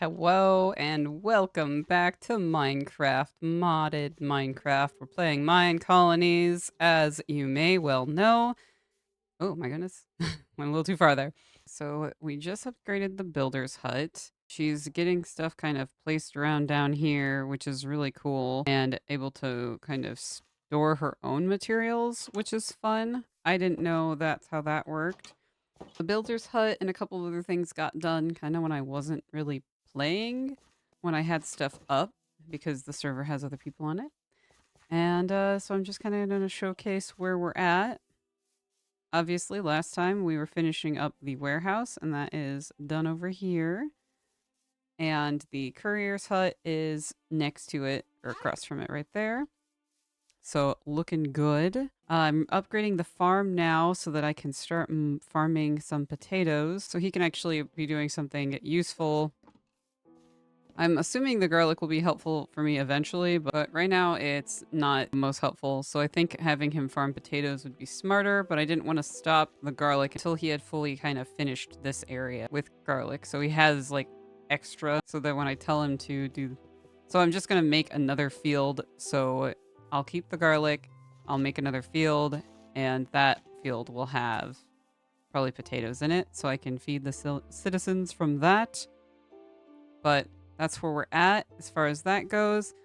Hello and welcome back to Minecraft, modded Minecraft. We're playing Minecolonies, as you may well know. Oh my goodness, went a little too far there. So we just upgraded the builder's hut. She's getting stuff kind of placed around down here, which is really cool, and able to kind of store her own materials, which is fun. I didn't know that's how that worked. The builder's hut and a couple of other things got done kind of when I wasn't really playing, when I had stuff up because the server has other people on it. And so I'm just kind of going to showcase where we're at. Obviously, last time we were finishing up the warehouse, and that is done over here. And the courier's hut is next to it, or across from it right there. So looking good. I'm upgrading the farm now so that I can start farming some potatoes so he can actually be doing something useful. I'm assuming the garlic will be helpful for me eventually, but right now it's not the most helpful. So I think having him farm potatoes would be smarter, but I didn't want to stop the garlic until he had fully kind of finished this area with garlic. So he has like extra so that when I tell him to do. So I'm just going to make another field. So I'll keep the garlic, I'll make another field, and that field will have probably potatoes in it so I can feed the citizens from that. But that's where we're at as far as that goes.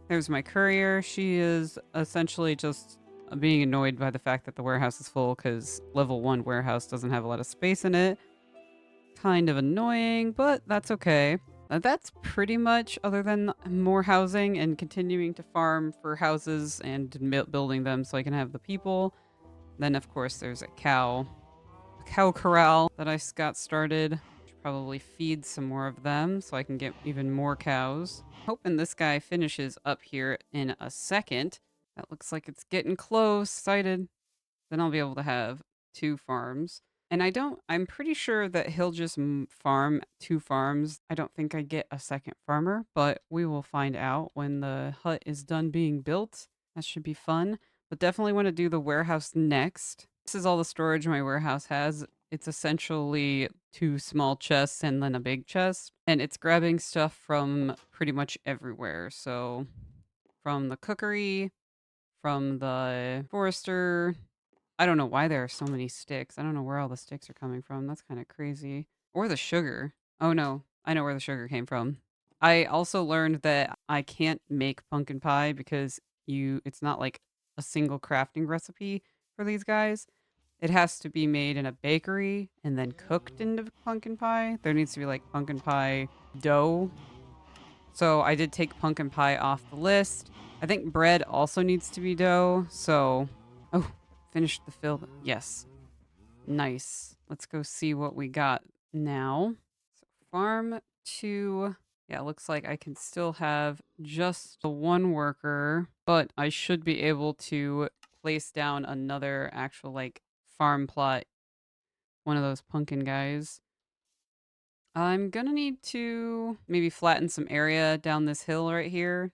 There's my courier. She is essentially just being annoyed by the fact that the warehouse is full because level 1 warehouse doesn't have a lot of space in it. Kind of annoying, but that's okay. That's pretty much, other than more housing and continuing to farm for houses and building them so I can have the people. Then, of course, there's a cow corral that I got started. Should probably feed some more of them so I can get even more cows. Hoping this guy finishes up here in a second. That looks like it's getting close. Excited. Then I'll be able to have 2 farms. And I'm pretty sure that he'll just farm 2 farms. I don't think I get a second farmer, but we will find out when the hut is done being built. That should be fun. But definitely want to do the warehouse next. This is all the storage my warehouse has. It's essentially 2 small chests and then a big chest. And it's grabbing stuff from pretty much everywhere. So from the cookery, from the forester, I don't know why there are so many sticks. I don't know where all the sticks are coming from. That's kind of crazy. Or the sugar. Oh no, I know where the sugar came from. I also learned that I can't make pumpkin pie because it's not like a single crafting recipe for these guys. It has to be made in a bakery and then cooked into pumpkin pie. There needs to be like pumpkin pie dough. So I did take pumpkin pie off the list. I think bread also needs to be dough. So, oh, finished the fill. Yes. Nice. Let's go see what we got now. So farm to, yeah, looks like I can still have just the 1 worker, but I should be able to place down another actual like farm plot, one of those pumpkin guys. I'm gonna need to maybe flatten some area down this hill right here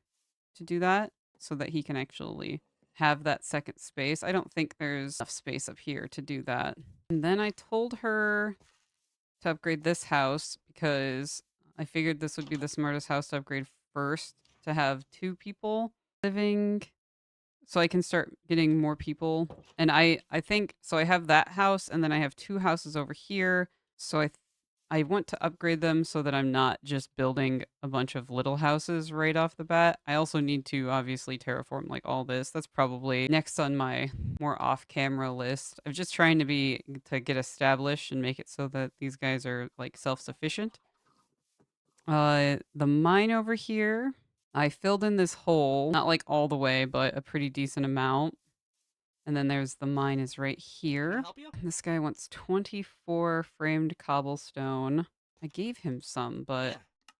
to do that so that he can actually have that second space. I don't think there's enough space up here to do that. And then I told her to upgrade this house because I figured this would be the smartest house to upgrade first to have 2 people living so I can start getting more people. And I think so I have that house and then I have 2 houses over here. So I want to upgrade them so that I'm not just building a bunch of little houses right off the bat. I also need to obviously terraform like all this. That's probably next on my more off-camera list. I'm just trying to get established and make it so that these guys are like self-sufficient. The mine over here, I filled in this hole, not like all the way, but a pretty decent amount. And then there's the mine is right here. This guy wants 24 framed cobblestone. I gave him some, but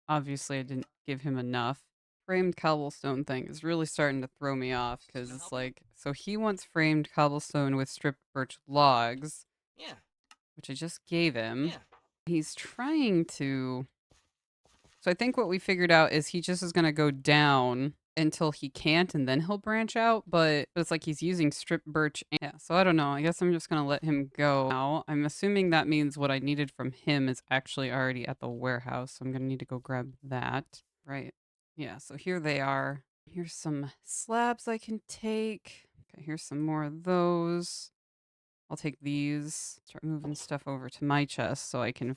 obviously I didn't give him enough. Framed cobblestone thing is really starting to throw me off because it's like, so he wants framed cobblestone with stripped birch logs, which I just gave him. He's trying to. So I think what we figured out is he just is going to go down until he can't, and then he'll branch out. But it's like he's using strip birch. Yeah, so I don't know. I guess I'm just gonna let him go now. I'm assuming that means what I needed from him is actually already at the warehouse. So I'm gonna need to go grab that. Right. Yeah, so here they are. Here's some slabs I can take. Okay, here's some more of those. I'll take these, start moving stuff over to my chest so I can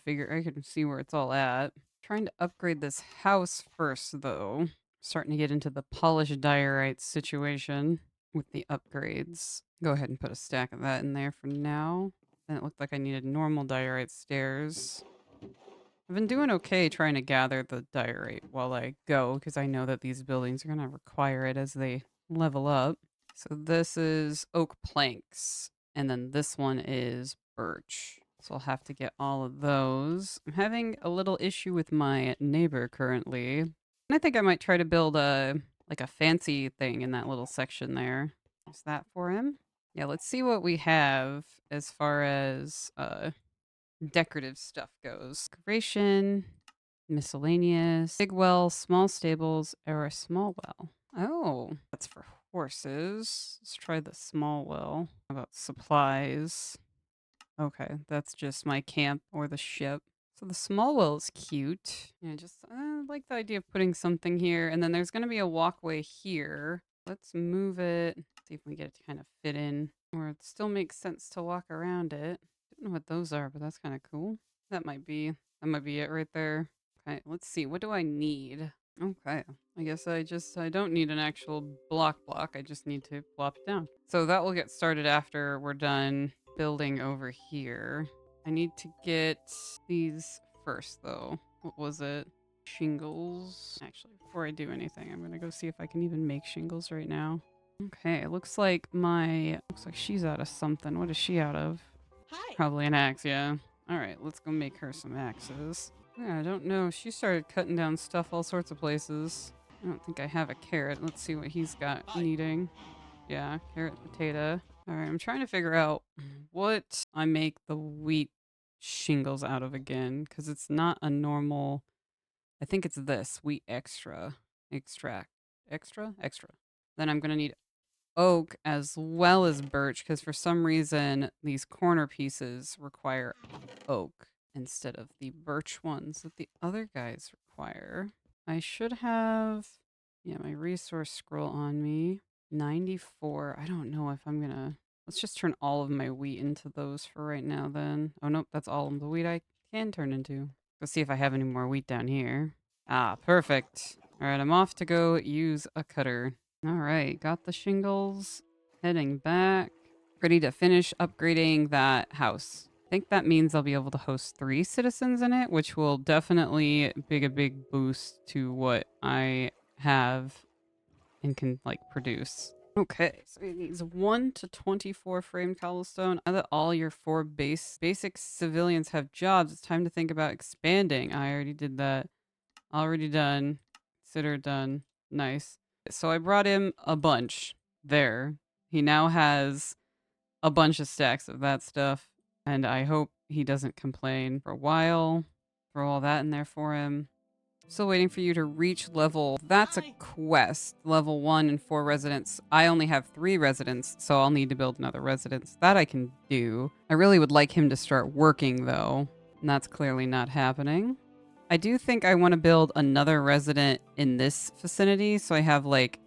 see where it's all at. Trying to upgrade this house first, though. Starting to get into the polished diorite situation with the upgrades. Go ahead and put a stack of that in there for now. And it looked like I needed normal diorite stairs. I've been doing okay trying to gather the diorite while I go, because I know that these buildings are going to require it as they level up. So this is oak planks, and then this one is birch. So I'll have to get all of those. I'm having a little issue with my neighbor currently. And I think I might try to build a fancy thing in that little section there. Is that for him? Yeah, let's see what we have as far as decorative stuff goes. Decoration, miscellaneous, big well, small stables, or a small well. Oh, that's for horses. Let's try the small well. How about supplies? Okay, that's just my camp or the ship. So the small well is cute. Yeah, just I like the idea of putting something here. And then there's going to be a walkway here. Let's move it. See if we get it to kind of fit in. Or it still makes sense to walk around it. Don't know what those are, but that's kind of cool. That might be it right there. Okay, let's see. What do I need? Okay. I guess I don't need an actual block. I just need to plop it down. So that will get started after we're done building over here. I need to get these first though. What was it? Shingles. Actually, before I do anything, I'm gonna go see if I can even make shingles right now. Okay, it looks like she's out of something. What is she out of? Hi. Probably an axe, yeah. Alright, let's go make her some axes. Yeah, I don't know. She started cutting down stuff all sorts of places. I don't think I have a carrot. Let's see what he's got needing. Yeah, carrot, potato. Alright, I'm trying to figure out what I make the wheat shingles out of again, because it's not a normal. I think it's this wheat extract. Extra. Then I'm gonna need oak as well as birch, because for some reason these corner pieces require oak instead of the birch ones that the other guys require. I should have, yeah, my resource scroll on me. 94. I don't know if I'm gonna. Let's just turn all of my wheat into those for right now then. Oh, nope, that's all of the wheat I can turn into. Let's see if I have any more wheat down here. Ah, perfect. All right, I'm off to go use a cutter. All right, got the shingles. Heading back. Ready to finish upgrading that house. I think that means I'll be able to host 3 citizens in it, which will definitely be a big boost to what I have and can like produce. Okay, so it needs 1 to 24 framed cobblestone. Now that all your 4 basic civilians have jobs, it's time to think about expanding. I already did that. Already done. Consider done. Nice. So I brought him a bunch. There. He now has a bunch of stacks of that stuff, and I hope he doesn't complain for a while. Throw all that in there for him. Still waiting for you to reach level. That's a Hi. quest. Level 1 and 4 residents. I only have 3 residents, so I'll need to build another residence. That I can do. I really would like him to start working, though, and that's clearly not happening. I do think I want to build another resident in this vicinity, so I have like,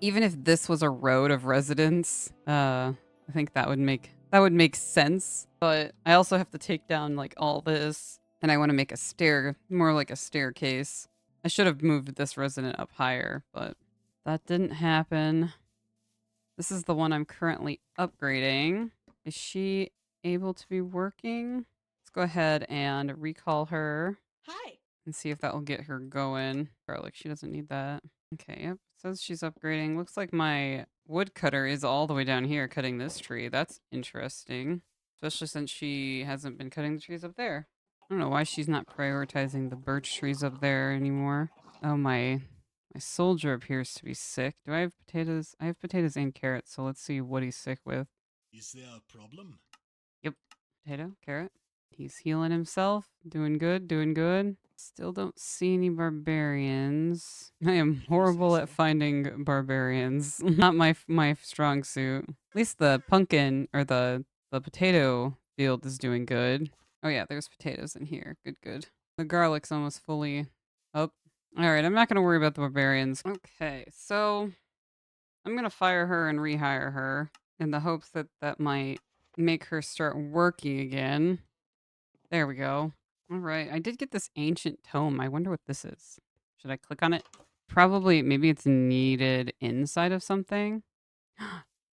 even if this was a road of residents, I think that would make sense. But I also have to take down like all this, and I want to make a more like a staircase. I should have moved this resident up higher, but that didn't happen. This is the one I'm currently upgrading. Is she able to be working? Let's go ahead and recall her Hi. and see if that will get her going. Garlic, she doesn't need that. Okay, yep. Says she's upgrading. Looks like my woodcutter is all the way down here cutting this tree. That's interesting. Especially since she hasn't been cutting the trees up there. I don't know why she's not prioritizing the birch trees up there anymore. Oh, my soldier appears to be sick. Do I have potatoes? I have potatoes and carrots, so let's see what he's sick with. Is there a problem? Yep. Potato, carrot. He's healing himself. Doing good, doing good. Still don't see any barbarians. I am horrible at finding barbarians. Not my strong suit. At least the pumpkin or the potato field is doing good. Oh yeah, there's potatoes in here. Good, good. The garlic's almost fully up. All right, I'm not gonna worry about the barbarians. Okay, so I'm gonna fire her and rehire her in the hopes that that might make her start working again. There we go. All right. I did get this ancient tome. I wonder what this is. Should I click on it? Probably, maybe it's needed inside of something.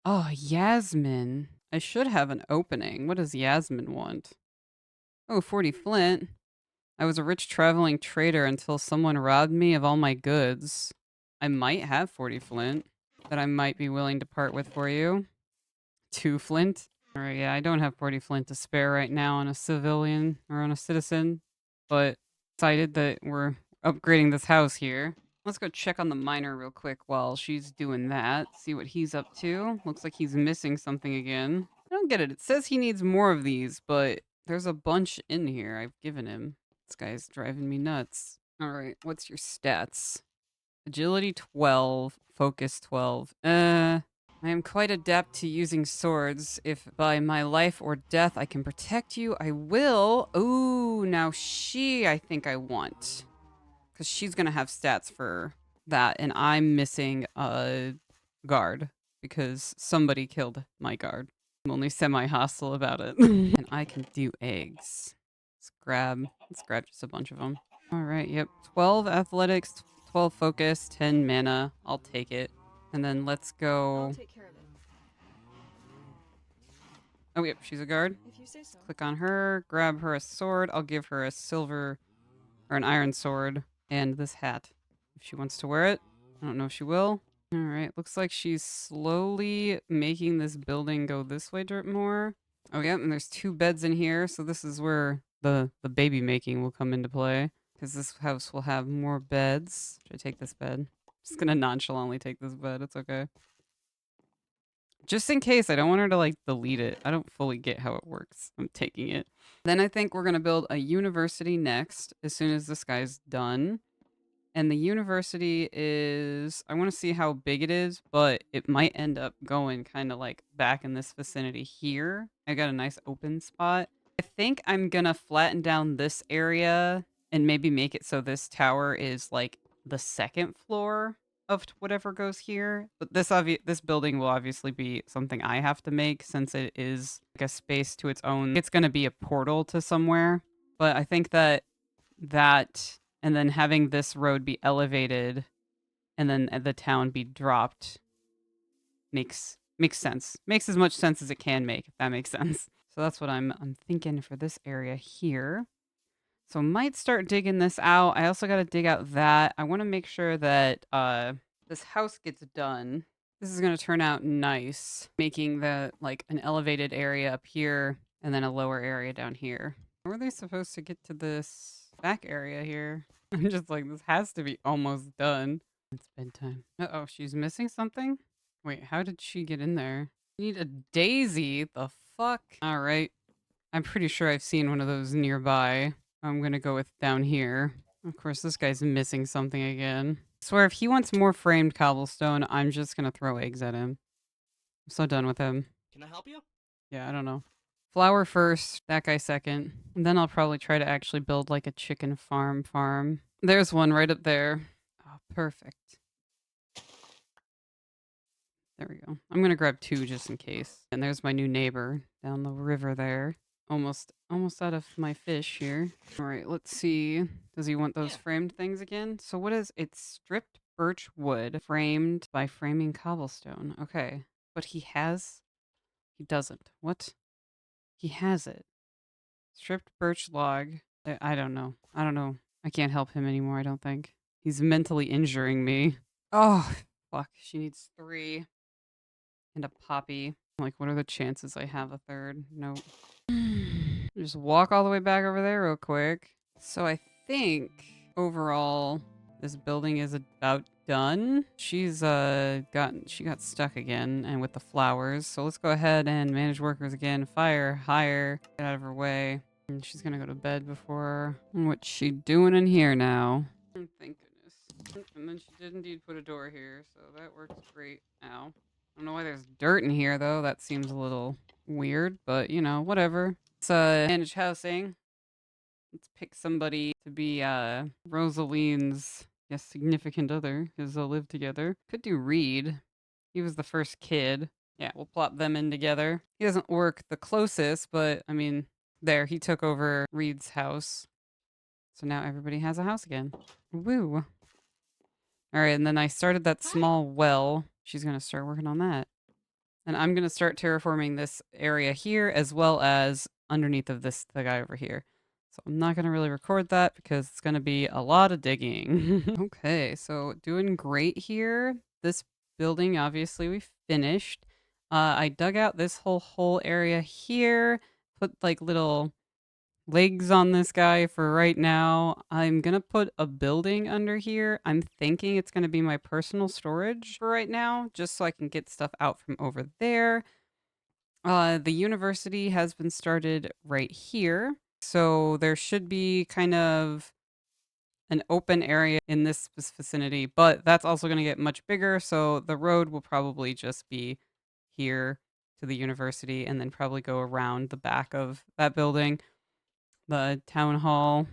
Oh, Yasmin. I should have an opening. What does Yasmin want? Oh, 40 flint. I was a rich traveling trader until someone robbed me of all my goods. I might have 40 flint that I might be willing to part with for you. 2 flint. All right, yeah, I don't have 40 flint to spare right now on a civilian or on a citizen, but excited that we're upgrading this house here. Let's go check on the miner real quick while she's doing that. See what he's up to. Looks like he's missing something again. I don't get it. It says he needs more of these, but there's a bunch in here I've given him. This guy's driving me nuts. All right, what's your stats? Agility 12, focus 12. I am quite adept to using swords. If by my life or death I can protect you, I will. Ooh, now she I think I want. Because she's going to have stats for that. And I'm missing a guard. Because somebody killed my guard. I'm only semi-hostile about it. And I can do eggs. Let's grab just a bunch of them. All right, yep. 12 athletics, 12 focus, 10 mana. I'll take it. And then let's go. I'll take care of it. Oh, yep, she's a guard. If you say so. Click on her, grab her a sword. I'll give her a silver or an iron sword and this hat if she wants to wear it. I don't know if she will. All right, looks like she's slowly making this building go this way more. Oh, yeah, and there's 2 beds in here, so this is where the baby making will come into play because this house will have more beds. Should I take this bed? Just gonna nonchalantly take this bed. It's okay. Just in case, I don't want her to like delete it. I don't fully get how it works. I'm taking it. Then I think we're going to build a university next as soon as this guy's done. And the university is, I want to see how big it is, but it might end up going kind of like back in this vicinity here. I got a nice open spot. I think I'm going to flatten down this area and maybe make it so this tower is like the second floor of whatever goes here. But this building will obviously be something I have to make since it is like a space to its own. It's going to be a portal to somewhere. But I think that and then having this road be elevated and then the town be dropped makes sense. Makes as much sense as it can make, if that makes sense. So that's what I'm thinking for this area here. So might start digging this out. I also got to dig out that. I want to make sure that this house gets done. This is going to turn out nice, making the like an elevated area up here and then a lower area down here. How are they supposed to get to this back area here? I'm just like, this has to be almost done. It's bedtime. Uh-oh, she's missing something? Wait, how did she get in there? Need a daisy? The fuck? All right. I'm pretty sure I've seen one of those nearby. I'm gonna go with down here. Of course, this guy's missing something again. I swear, if he wants more framed cobblestone, I'm just gonna throw eggs at him. I'm so done with him. Can I help you? Yeah, I don't know. Flour first, that guy second. And then I'll probably try to actually build like a chicken farm. There's one right up there. Oh, perfect. There we go. I'm gonna grab 2 just in case. And there's my new neighbor down the river there. Almost out of my fish here. All right, let's see. Does he want those framed things again? So what is it's stripped birch wood framed by framing cobblestone. Okay. But he doesn't. What? He has it. Stripped birch log. I don't know. I can't help him anymore, I don't think. He's mentally injuring me. Oh, fuck. She needs 3. And a poppy. Like, what are the chances I have a third? Nope. Just walk all the way back over there real quick. So I think overall this building is about done. She got stuck again and with the flowers. So let's go ahead and manage workers again. Fire, hire, get out of her way. And she's gonna go to bed before. What's she doing in here now? Thank goodness. And then she did indeed put a door here, so that works great. Ow. I don't know why there's dirt in here, though. That seems a little weird, but, you know, whatever. It's managed housing. Let's pick somebody to be Rosaline's significant other, because they'll live together. Could do Reed. He was the first kid. Yeah, we'll plop them in together. He doesn't work the closest, but I mean, there, he took over Reed's house. So now everybody has a house again. Woo. All right, and then I started that small well. She's going to start working on that. And I'm going to start terraforming this area here as well as underneath of the guy over here. So I'm not going to really record that because it's going to be a lot of digging. Okay, so doing great here. This building, obviously, we finished. I dug out this whole area here, put like little legs on this guy for right now. I'm gonna put a building under here. I'm thinking it's gonna be my personal storage for right now, just so I can get stuff out from over there. The university has been started right here. So there should be kind of an open area in this vicinity, but that's also going to get much bigger. So the road will probably just be here to the university and then probably go around the back of that building. The town hall,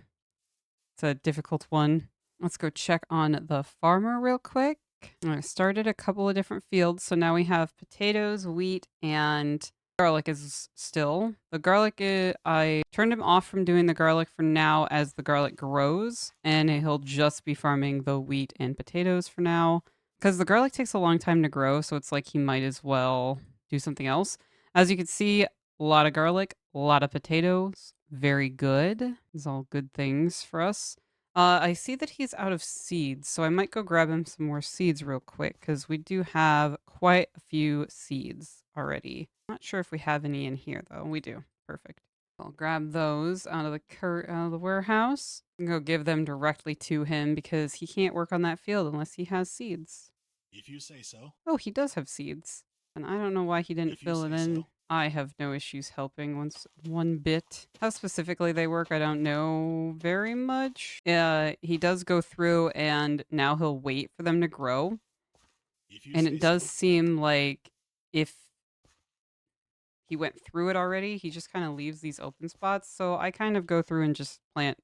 it's a difficult one. Let's go check on the farmer real quick. I started a couple of different fields. So now we have potatoes, wheat, and garlic is still. The garlic, I turned him off from doing the garlic for now as the garlic grows. And he'll just be farming the wheat and potatoes for now. Because the garlic takes a long time to grow. So it's like he might as well do something else. As you can see, a lot of garlic, a lot of potatoes. Very good. These are all good things for us. I see that he's out of seeds, so I might go grab him some more seeds real quick because we do have quite a few seeds already. Not sure if we have any in here though. We do. Perfect. I'll grab those out of the warehouse and go give them directly to him because he can't work on that field unless he has seeds. If you say so. Oh, he does have seeds. And I don't know why he didn't If you fill it say in. so. I have no issues helping one bit. How specifically they work, I don't know very much. He does go through and now he'll wait for them to grow. If you And it say does so. seem like if he went through it already, he just kind of leaves these open spots. So I kind of go through and just plant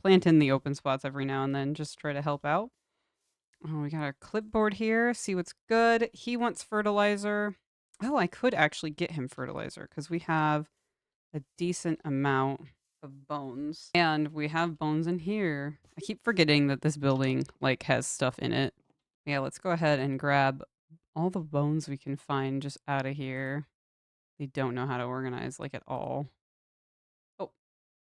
in the open spots every now and then, just try to help out. Oh, we got our clipboard here. See what's good. He wants fertilizer. Oh, I could actually get him fertilizer because we have a decent amount of bones. And we have bones in here. I keep forgetting that this building like has stuff in it. Yeah, let's go ahead and grab all the bones we can find just out of here. They don't know how to organize like at all. Oh,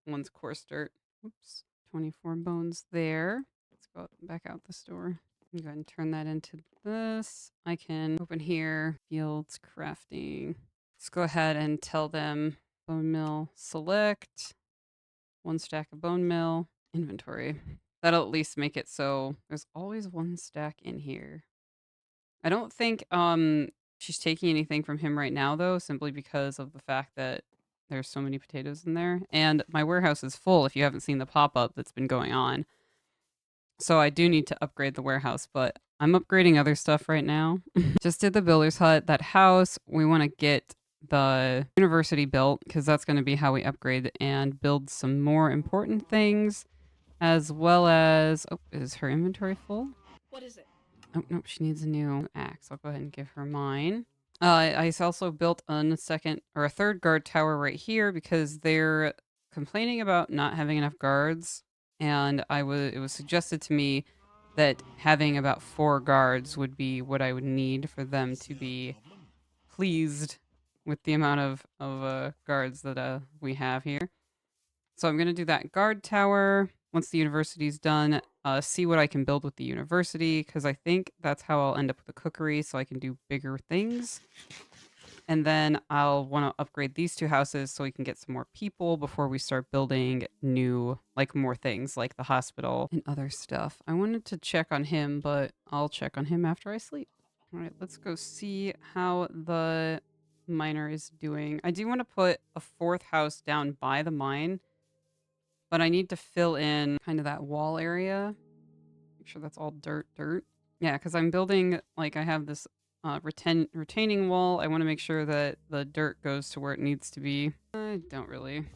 one's coarse dirt. Oops. 24 bones there. Let's go back out the store. Go ahead and turn that into this. I can open here, fields, crafting. Let's go ahead and tell them bone mill select, 1 stack of bone mill, inventory. That'll at least make it so there's always 1 stack in here. I don't think she's taking anything from him right now though, simply because of the fact that there's so many potatoes in there. And my warehouse is full if you haven't seen the pop-up that's been going on. So I do need to upgrade the warehouse, but I'm upgrading other stuff right now. Just did the builder's hut, that house. We want to get the university built because that's going to be how we upgrade and build some more important things, as well as, oh, is her inventory full? What is it? Oh, nope, she needs a new axe. I'll go ahead and give her mine. I also built a second or a third guard tower right here because they're complaining about not having enough guards, and it was suggested to me that having about 4 guards would be what I would need for them Is to there a be problem? pleased with the amount of guards that we have here. So I'm gonna do that guard tower once the university's done. See what I can build with the university because I think that's how I'll end up with a cookery, so I can do bigger things. And then I'll want to upgrade these 2 houses so we can get some more people before we start building new, like more things like the hospital and other stuff. I wanted to check on him, but I'll check on him after I sleep. All right, let's go see how the miner is doing. I do want to put a fourth house down by the mine, but I need to fill in kind of that wall area. Make sure that's all dirt. Yeah, because I'm building, like, I have this retaining wall. I want to make sure that the dirt goes to where it needs to be. I don't really.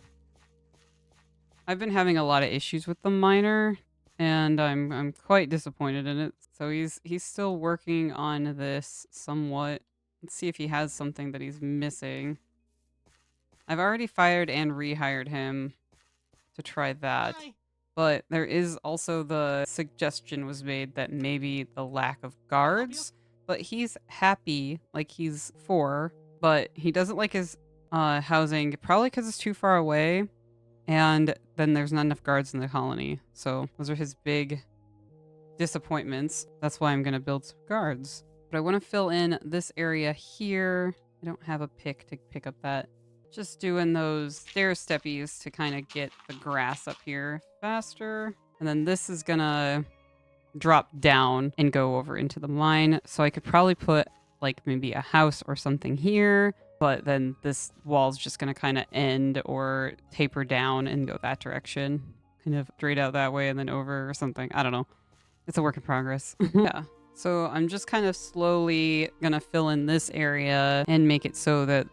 I've been having a lot of issues with the miner, and I'm quite disappointed in it. So he's still working on this somewhat. Let's see if he has something that he's missing. I've already fired and rehired him to try that. Hi. But there is also the suggestion was made that maybe the lack of guards. But he's happy, like he's 4, but he doesn't like his housing, probably because it's too far away. And then there's not enough guards in the colony. So those are his big disappointments. That's why I'm going to build some guards. But I want to fill in this area here. I don't have a pick to pick up that. Just doing those stair steppies to kind of get the grass up here faster. And then this is going to drop down and go over into the mine. So I could probably put like maybe a house or something here. But then this wall's just going to kind of end or taper down and go that direction. Kind of straight out that way and then over or something. I don't know. It's a work in progress. Yeah. So I'm just kind of slowly going to fill in this area and make it so that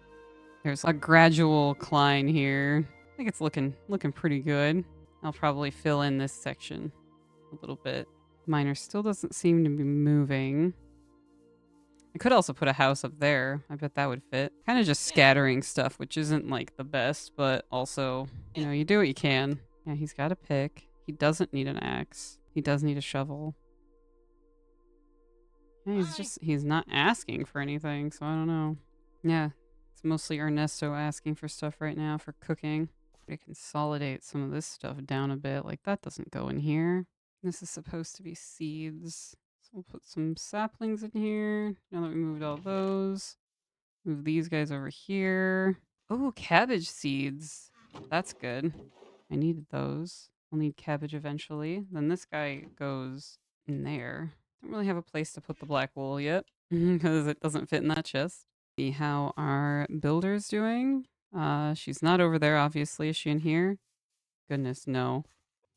there's a gradual climb here. I think it's looking pretty good. I'll probably fill in this section a little bit. Miner still doesn't seem to be moving. I could also put a house up there. I bet that would fit. Kind of just scattering stuff, which isn't like the best, but also, you know, you do what you can. Yeah, he's got a pick. He doesn't need an axe. He does need a shovel. Yeah, he's not asking for anything, so I don't know. Yeah, it's mostly Ernesto asking for stuff right now for cooking. I consolidate some of this stuff down a bit. Like, that doesn't go in here. This is supposed to be seeds. So we'll put some saplings in here. Now that we moved all those. Move these guys over here. Oh, cabbage seeds. That's good. I needed those. I'll need cabbage eventually. Then this guy goes in there. Don't really have a place to put the black wool yet because it doesn't fit in that chest. See how our builder's doing. She's not over there, obviously. Is she in here? Goodness, no.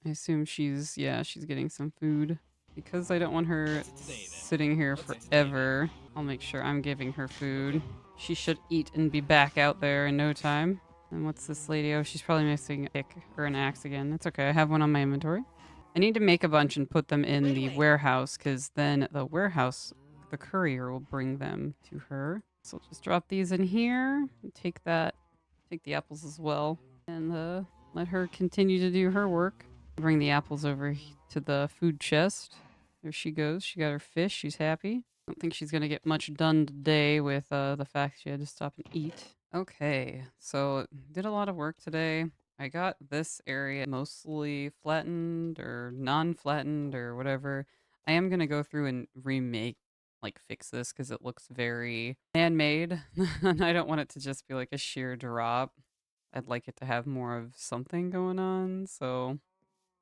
I assume she's getting some food. Because I don't want her sitting here forever, I'll make sure I'm giving her food. She should eat and be back out there in no time. And what's this lady? Oh, she's probably missing a pick or an axe again. That's okay. I have one on my inventory. I need to make a bunch and put them in the warehouse because then the warehouse, the courier will bring them to her. So I'll just drop these in here and take the apples as well and let her continue to do her work. Bring the apples over to the food chest. There she goes. She got her fish. She's happy. I don't think she's going to get much done today with the fact she had to stop and eat. Okay, so did a lot of work today. I got this area mostly flattened or non-flattened or whatever. I am going to go through and fix this because it looks very man-made. And I don't want it to just be like a sheer drop. I'd like it to have more of something going on, so...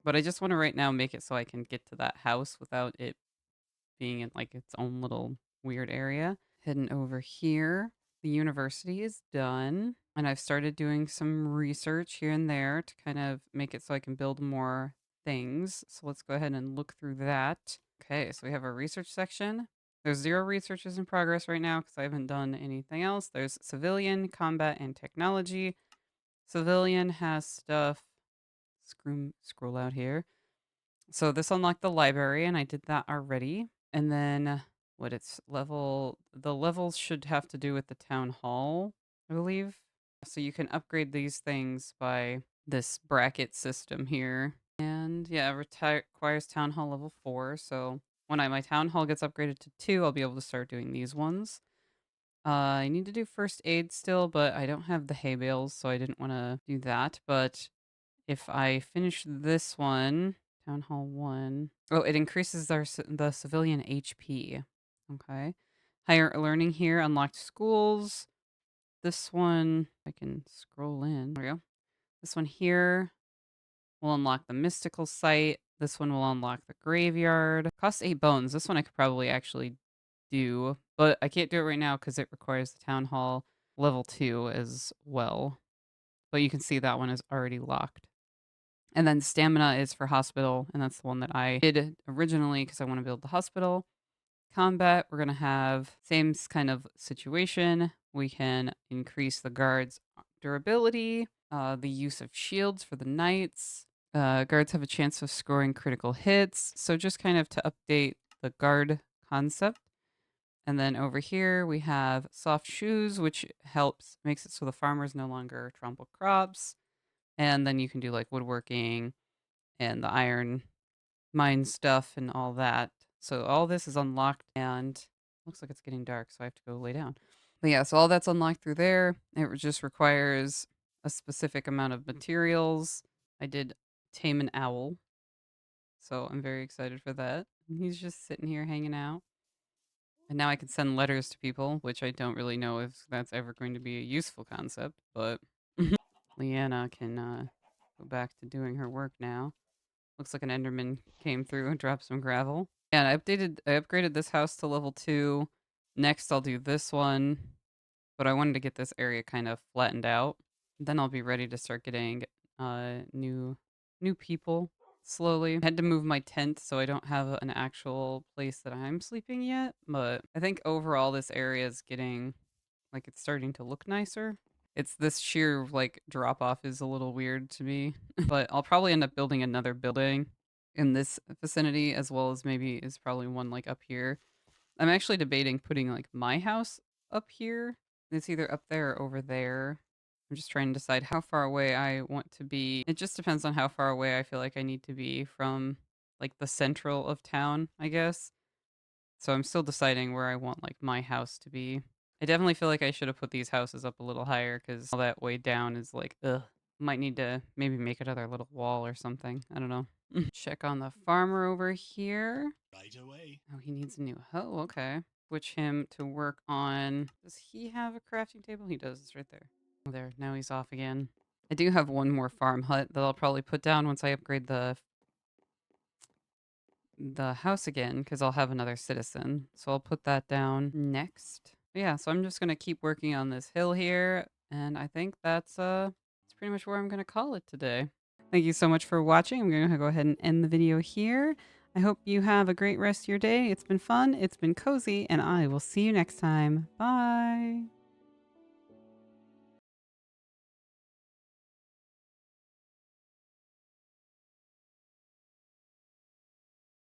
But I just want to right now make it so I can get to that house without it being in like its own little weird area. Heading over here. The university is done. And I've started doing some research here and there to kind of make it so I can build more things. So let's go ahead and look through that. Okay, so we have our research section. There's 0 researches in progress right now because I haven't done anything else. There's civilian, combat, and technology. Civilian has stuff. Scroll out here. So this unlocked the library, and I did that already. And then the levels should have to do with the town hall, I believe. So you can upgrade these things by this bracket system here. And yeah, requires town hall level 4. So when my town hall gets upgraded to 2, I'll be able to start doing these ones. I need to do first aid still, but I don't have the hay bales, so I didn't want to do that. But if I finish this one, Town Hall 1. Oh, it increases the civilian HP. Okay. Higher learning here, unlocked schools. This one, I can scroll in. There we go. This one here will unlock the mystical site. This one will unlock the graveyard. Costs 8 bones. This one I could probably actually do, but I can't do it right now because it requires the town hall. level 2 as well. But you can see that one is already locked. And then stamina is for hospital, and that's the one that I did originally because I want to build the hospital. Combat, we're going to have same kind of situation. We can increase the guards' durability, the use of shields for the knights. Guards have a chance of scoring critical hits. So just kind of to update the guard concept. And then over here we have soft shoes, which makes it so the farmers no longer trample crops. And then you can do like woodworking and the iron mine stuff and all that. So all this is unlocked and looks like it's getting dark, so I have to go lay down. But yeah, so all that's unlocked through there. Just requires a specific amount of materials. I did tame an owl, so I'm very excited for that. He's just sitting here hanging out. And now I can send letters to people, which I don't really know if that's ever going to be a useful concept, but Leanna can go back to doing her work now. Looks like an Enderman came through and dropped some gravel. And I upgraded this house to level 2. Next, I'll do this one, but I wanted to get this area kind of flattened out. Then I'll be ready to start getting new people slowly. I had to move my tent, so I don't have an actual place that I'm sleeping yet, but I think overall this area is getting like it's starting to look nicer. It's this sheer like drop off is a little weird to me, but I'll probably end up building another building in this vicinity as well as maybe is probably one like up here. I'm actually debating putting like my house up here. It's either up there or over there. I'm just trying to decide how far away I want to be. It just depends on how far away I feel like I need to be from like the central of town, I guess. So I'm still deciding where I want like my house to be. I definitely feel like I should have put these houses up a little higher because all that way down is like, ugh. Might need to maybe make another little wall or something. I don't know. Check on the farmer over here. Right away. Oh, he needs a new hoe. Okay. Switch him to work on. Does he have a crafting table? He does. It's right there. Oh, there. Now he's off again. I do have one more farm hut that I'll probably put down once I upgrade the house again because I'll have another citizen. So I'll put that down next. Yeah, so I'm just gonna keep working on this hill here, and I think that's pretty much where I'm gonna call it today. Thank you so much for watching. I'm gonna go ahead and end the video here. I hope you have a great rest of your day. It's been fun, it's been cozy, and I will see you next time. Bye.